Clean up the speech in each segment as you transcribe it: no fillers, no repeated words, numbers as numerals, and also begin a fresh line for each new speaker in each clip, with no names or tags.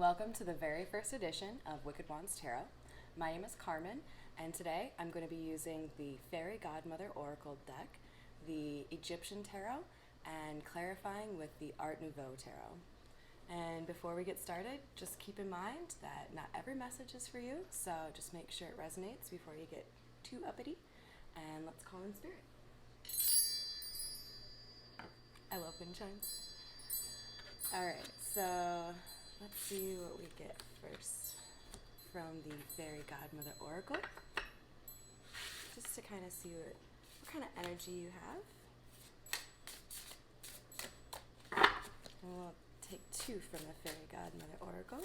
Welcome to the very first edition of Wicked Wands Tarot. My name is Carmen, and today I'm going to be using the Fairy Godmother Oracle deck, the Egyptian Tarot, and clarifying with the Art Nouveau Tarot. And before we get started, just keep in mind that not every message is for you, so just make sure it resonates before you get too uppity, and let's call in spirit. I love wind chimes. Alright, so let's see what we get first from the Fairy Godmother Oracle, just to kind of see what kind of energy you have. And we'll take two from the Fairy Godmother Oracle.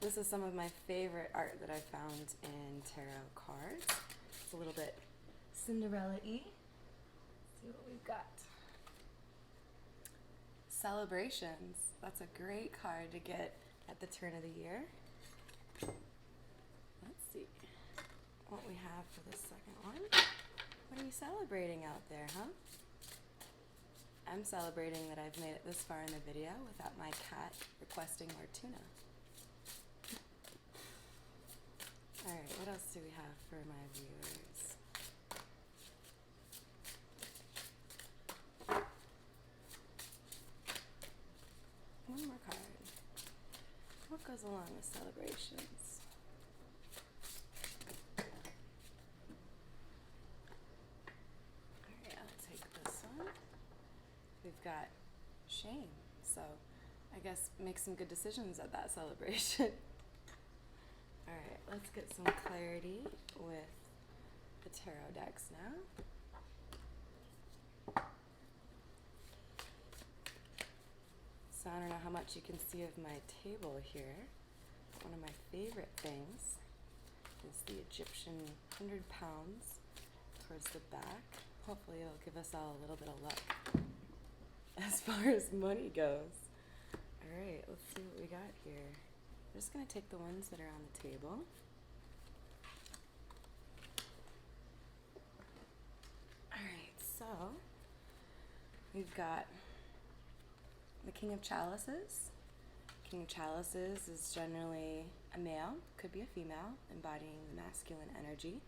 This is some of my favorite art that I found in tarot cards. It's a little bit Cinderella-y. See what we've got. Celebrations. That's a great card to get at the turn of the year. Let's see what we have for the second one. What are you celebrating out there, huh? I'm celebrating that I've made it this far in the video without my cat requesting more tuna. Alright, what else do we have for my viewers? One more card. What goes along with celebrations? Alright, I'll take this one. We've got shame, so I guess make some good decisions at that celebration. Alright, let's get some clarity with the tarot decks now. So I don't know how much you can see of my table here. One of my favorite things is the Egyptian 100 pounds towards the back. Hopefully it'll give us all a little bit of luck as far as money goes. Alright, let's see what we got here. I'm just going to take the ones that are on the table. Alright, so we've got the King of Chalices. King of Chalices is generally a male, could be a female, embodying the masculine energy,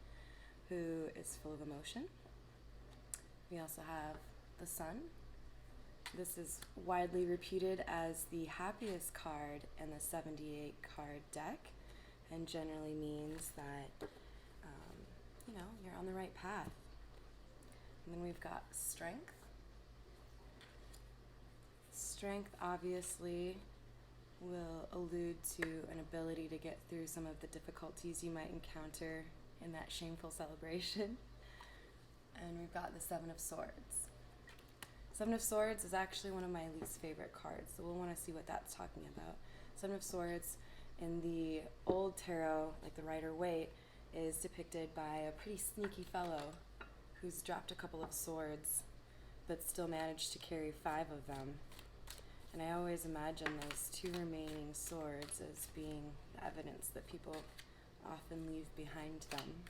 who is full of emotion. We also have the Sun. This is widely reputed as the happiest card in the 78 card deck, and generally means that you're on the right path. And then we've got Strength. Strength obviously will allude to an ability to get through some of the difficulties you might encounter in that shameful celebration. And we've got the Seven of Swords. Seven of Swords is actually one of my least favorite cards, so we'll want to see what that's talking about. Seven of Swords in the old tarot, like the Rider-Waite, is depicted by a pretty sneaky fellow who's dropped a couple of swords but still managed to carry 5 of them. And I always imagine those 2 remaining swords as being evidence that people often leave behind them.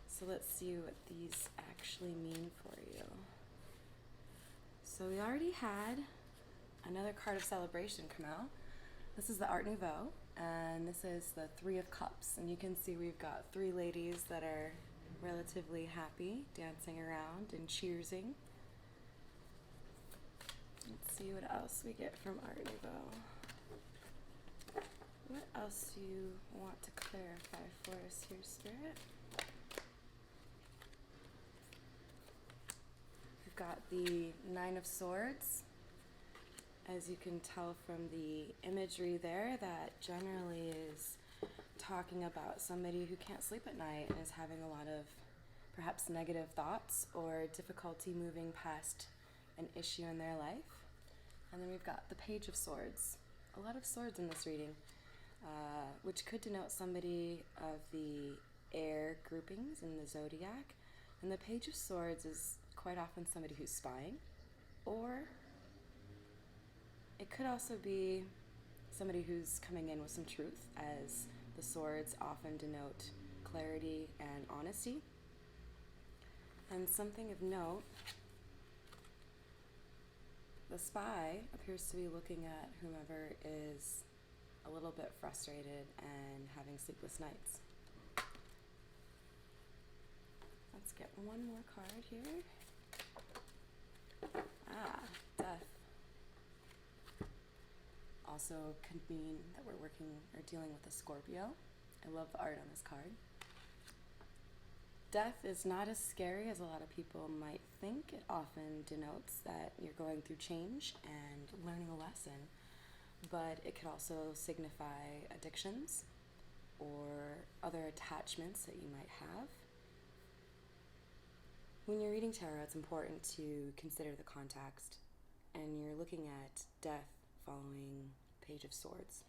So let's see what these actually mean for you. So we already had another card of celebration come out. This is the Art Nouveau, and this is the 3 of Cups. And you can see we've got 3 ladies that are relatively happy, dancing around and cheersing. Let's see what else we get from Art Nouveau. What else do you want to clarify for us here, Spirit? We've got the 9 of Swords. As you can tell from the imagery there, that generally is talking about somebody who can't sleep at night and is having a lot of perhaps negative thoughts or difficulty moving past an issue in their life. And then we've got the Page of Swords. A lot of swords in this reading, which could denote somebody of the air groupings in the zodiac. And the Page of Swords is quite often somebody who's spying, or it could also be somebody who's coming in with some truth, as the swords often denote clarity and honesty. And something of note The spy appears to be looking at whomever is a little bit frustrated and having sleepless nights. Let's get one more card here. Death. Also could mean that we're working or dealing with a Scorpio. I love the art on this card. Death is not as scary as a lot of people might think. It often denotes that you're going through change and learning a lesson, but it could also signify addictions or other attachments that you might have. When you're reading tarot, it's important to consider the context, and you're looking at death following Page of Swords.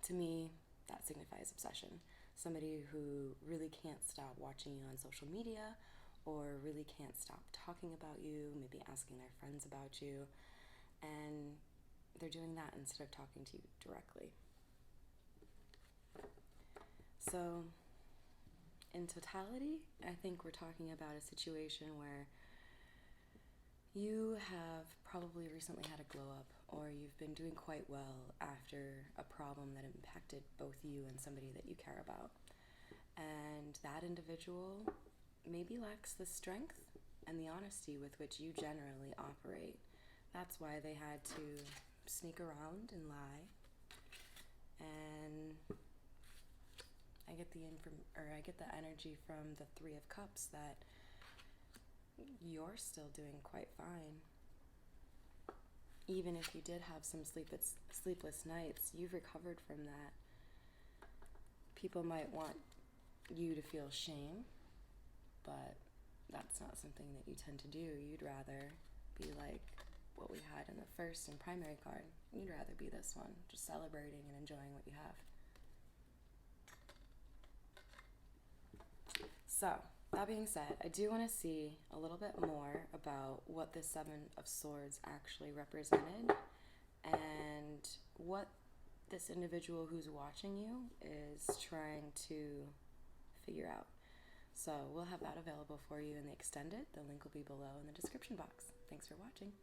To me, that signifies obsession. Somebody who really can't stop watching you on social media or really can't stop talking about you, maybe asking their friends about you, and they're doing that instead of talking to you directly. So, in totality, I think we're talking about a situation where you have probably recently had a glow up, or you've been doing quite well after a problem that impacted both you and somebody that you care about. And that individual maybe lacks the strength and the honesty with which you generally operate. That's why they had to sneak around and lie. And I get the energy from the Three of Cups that you're still doing quite fine. Even if you did have some sleepless nights, you've recovered from that. People might want you to feel shame, but that's not something that you tend to do. You'd rather be like what we had in the first and primary card. You'd rather be this one, just celebrating and enjoying what you have. So, that being said, I do want to see a little bit more about what the Seven of Swords actually represented and what this individual who's watching you is trying to figure out. So we'll have that available for you in the extended. The link will be below in the description box. Thanks for watching.